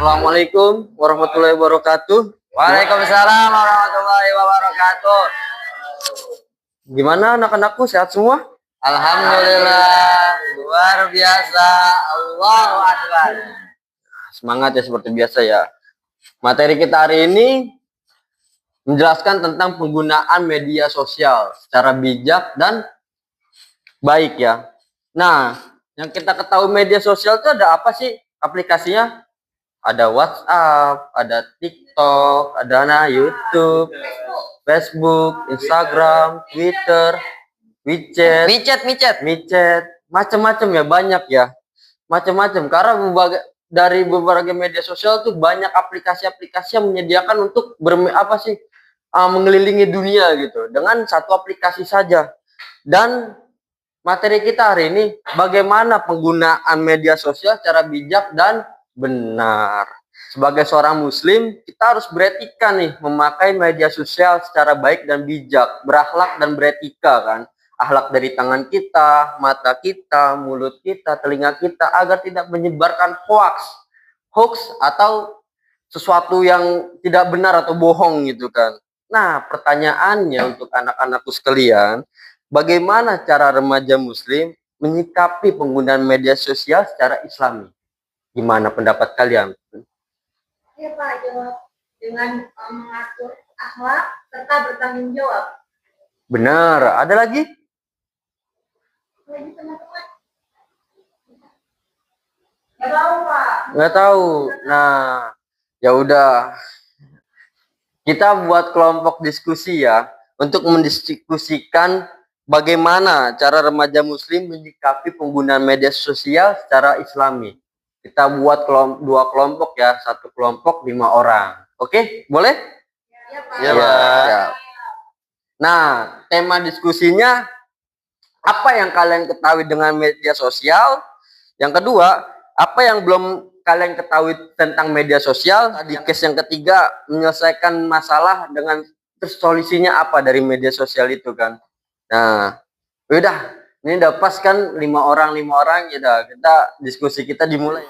Assalamualaikum warahmatullahi wabarakatuh. Waalaikumsalam warahmatullahi wabarakatuh. Gimana anak-anakku, sehat semua? Alhamdulillah, luar biasa. Allahu Akbar. Semangat ya seperti biasa ya. Materi kita hari ini menjelaskan tentang penggunaan media sosial secara bijak dan baik ya. Nah, yang kita ketahui media sosial itu ada apa sih aplikasinya? Ada WhatsApp, ada TikTok, ada YouTube, Facebook, Instagram, Twitter, WeChat, macam-macam ya, banyak ya, macam-macam. Karena dari berbagai media sosial tuh banyak aplikasi-aplikasi yang menyediakan untuk mengelilingi dunia gitu dengan satu aplikasi saja. Dan materi kita hari ini bagaimana penggunaan media sosial secara bijak dan benar. Sebagai seorang muslim, kita harus beretika nih, memakai media sosial secara baik dan bijak, berakhlak dan beretika kan. Akhlak dari tangan kita, mata kita, mulut kita, telinga kita, agar tidak menyebarkan hoax atau sesuatu yang tidak benar atau bohong gitu kan. Nah, pertanyaannya untuk anak-anakku sekalian, bagaimana cara remaja muslim menyikapi penggunaan media sosial secara islami? Gimana pendapat kalian? Ya Pak, jawab dengan mengatur akhlak serta bertanggung jawab. Benar. Ada lagi? Lagi teman-teman. Nggak tahu Pak. Nggak tahu. Nah, ya udah. Kita buat kelompok diskusi ya untuk mendiskusikan bagaimana cara remaja muslim menyikapi penggunaan media sosial secara islami. Kita buat dua kelompok ya, satu kelompok 5 orang. Oke, boleh? Ya Pak. Ya, Pak. Ya. Nah, tema diskusinya apa yang kalian ketahui dengan media sosial? Yang kedua, apa yang belum kalian ketahui tentang media sosial? Di case yang ketiga, menyelesaikan masalah dengan terus solusinya apa dari media sosial itu kan. Nah, udah. Ini udah pas kan 5 orang ya udah, kita diskusi kita dimulai.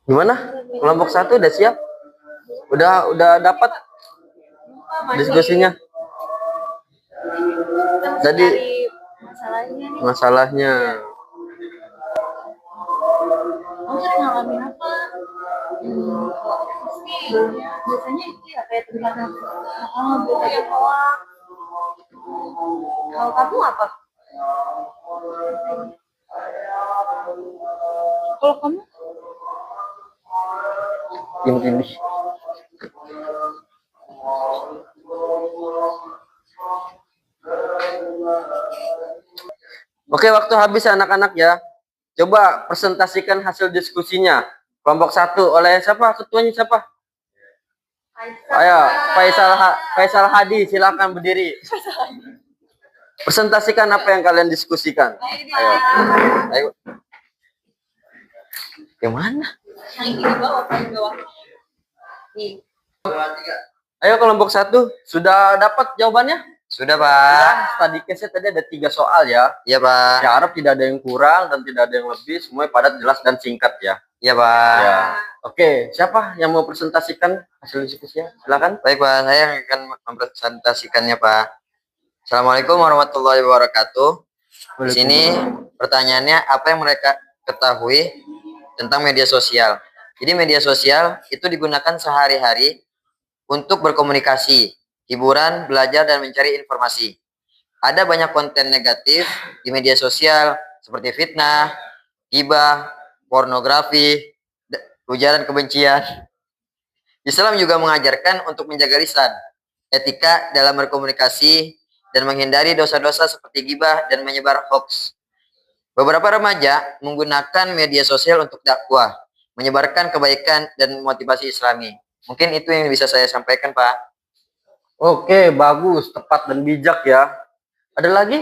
Gimana? Kelompok 1 udah siap? Udah dapat diskusinya? Tadi masalahnya. Kamu sering ngalamin apa? Biasanya itu ya kayak tentang berita yang hoax. Kalau kamu apa? Kalau kamu? Ini. Oke, waktu habis anak-anak ya. Coba presentasikan hasil diskusinya. Kelompok 1 oleh siapa? Ketuanya siapa? Ayo, Faisal Hadi, silakan berdiri. Presentasikan apa yang kalian diskusikan. Ayo. Gimana? Yang ini bawah, paling bawah. Nih. Ayo kelompok 1, sudah dapat jawabannya? Sudah, Pak. Tadi case tadi ada 3 soal ya. Iya, Pak. Saya harap tidak ada yang kurang dan tidak ada yang lebih, semuanya padat, jelas dan singkat ya. Iya, Pak. Ya. Oke, siapa yang mau presentasikan hasil diskusinya? Silakan. Baik, Pak. Saya yang akan mempresentasikannya, Pak. Assalamualaikum warahmatullahi wabarakatuh. Di sini pertanyaannya, apa yang mereka ketahui tentang media sosial? Jadi media sosial itu digunakan sehari-hari untuk berkomunikasi, hiburan, belajar, dan mencari informasi. Ada banyak konten negatif di media sosial seperti fitnah, ghibah, pornografi, ujaran kebencian. Islam juga mengajarkan untuk menjaga lisan, etika dalam berkomunikasi, dan menghindari dosa-dosa seperti ghibah dan menyebar hoax. Beberapa remaja menggunakan media sosial untuk dakwah, menyebarkan kebaikan dan motivasi Islami. Mungkin itu yang bisa saya sampaikan, Pak. Oke, bagus, tepat dan bijak ya. Ada lagi?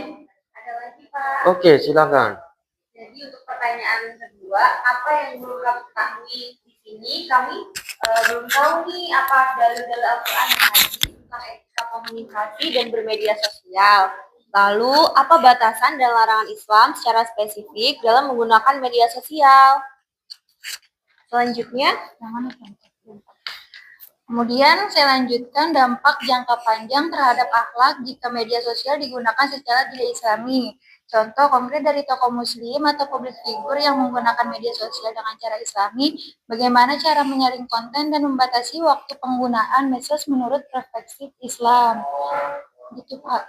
Ada lagi Pak. Oke, silakan. Jadi untuk pertanyaan kedua, apa yang belum kamu ketahui di sini ini kami belum tahu nih apa dalil-dalil Al-Quran dan hadis tentang etika komunikasi dan bermedia sosial. Lalu, apa batasan dan larangan Islam secara spesifik dalam menggunakan media sosial? Selanjutnya, kemudian saya lanjutkan dampak jangka panjang terhadap akhlak jika media sosial digunakan secara tidak islami. Contoh konkret dari tokoh muslim atau publik figur yang menggunakan media sosial dengan cara islami, bagaimana cara menyaring konten dan membatasi waktu penggunaan medsos menurut perspektif Islam. Gitu, Pak.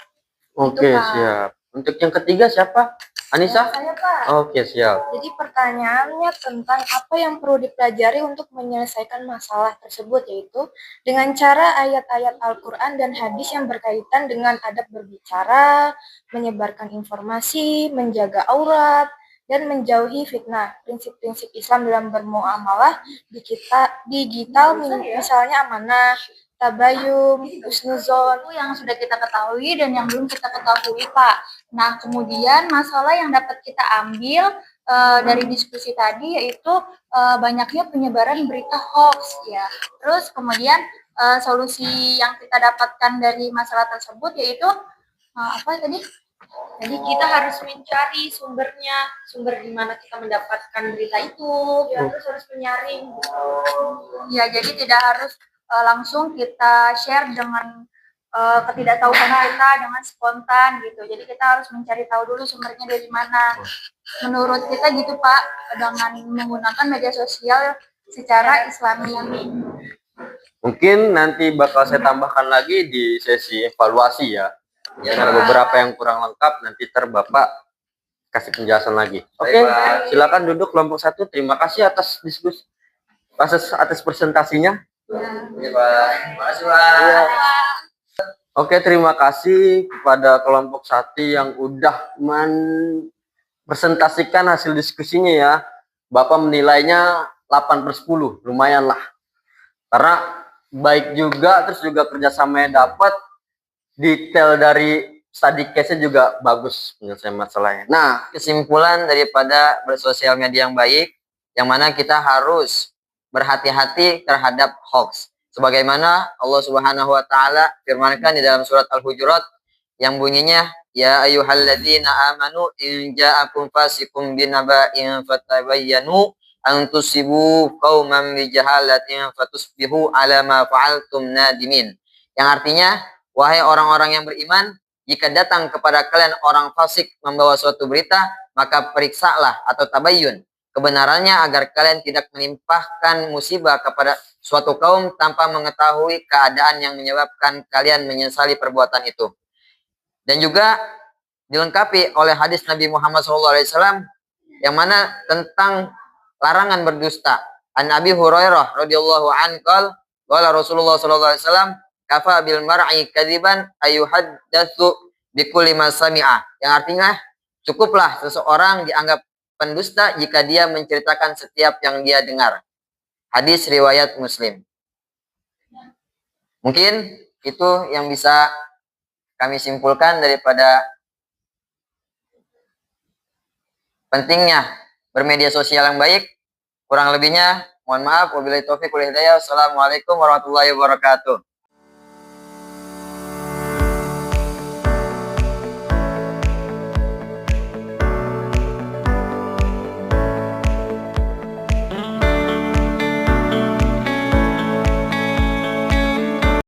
Oke, Pak. siap. Untuk yang ketiga siapa? Anissa? Saya, Pak. Oke, siap. Jadi pertanyaannya tentang apa yang perlu dipelajari untuk menyelesaikan masalah tersebut, yaitu dengan cara ayat-ayat Al-Quran dan hadis yang berkaitan dengan adab berbicara, menyebarkan informasi, menjaga aurat, dan menjauhi fitnah. Prinsip-prinsip Islam dalam bermuamalah digital, misalnya amanah, tabayun, husnuzon, yang sudah kita ketahui dan yang belum kita ketahui, Pak. Nah, kemudian masalah yang dapat kita ambil dari diskusi tadi yaitu banyaknya penyebaran berita hoax ya. Terus kemudian solusi yang kita dapatkan dari masalah tersebut yaitu apa tadi? Jadi kita harus mencari sumbernya, sumber di mana kita mendapatkan berita itu, ya, terus harus menyaring. Ya, jadi tidak harus langsung kita share dengan ketidaktahuan kita dengan spontan gitu. Jadi kita harus mencari tahu dulu sumbernya dari mana. Menurut kita gitu Pak, dengan menggunakan media sosial secara islami. Mungkin nanti bakal saya tambahkan lagi di sesi evaluasi ya. Ada beberapa yang kurang lengkap, nanti Bapak kasih penjelasan lagi. Oke, silakan duduk kelompok 1. Terima kasih atas diskusi, atas presentasinya. Ya, Pak. Terima kasih, Pak. Ya. Oke, terima kasih kepada kelompok 1 yang udah presentasikan hasil diskusinya ya. Bapak menilainya 8/10, lumayan lah. Karena baik juga, terus juga kerjasamanya dapat, detail dari study case-nya juga bagus penyelesaian masalahnya. Nah, kesimpulan daripada bersosial media yang baik, yang mana kita harus berhati-hati terhadap hoax. Sebagaimana Allah Subhanahu wa taala firmankan di dalam surat Al-Hujurat yang bunyinya, ya ayyuhalladzina amanu in ja'akum fasiqun binaba'in fatabayyanu an tusibu qauman bijahalatin fatusbihu ala ma fa'altum nadimin. Yang artinya, wahai orang-orang yang beriman, jika datang kepada kalian orang fasik membawa suatu berita, maka periksalah atau tabayyun kebenarannya agar kalian tidak menimpahkan musibah kepada suatu kaum tanpa mengetahui keadaan yang menyebabkan kalian menyesali perbuatan itu. Dan juga dilengkapi oleh hadis Nabi Muhammad SAW yang mana tentang larangan berdusta. An Abi Hurairah radhiyallahu anhu qala Rasulullah sallallahu alaihi wasallam kafa bil mar'i kadiban ayuhaddatsu bikulli ma sami'a. Yang artinya cukuplah seseorang dianggap pendusta jika dia menceritakan setiap yang dia dengar. Hadis riwayat Muslim. Mungkin itu yang bisa kami simpulkan daripada pentingnya bermedia sosial yang baik. Kurang lebihnya mohon maaf. Wabillahi taufiq wal hidayah. Wassalamualaikum warahmatullahi wabarakatuh.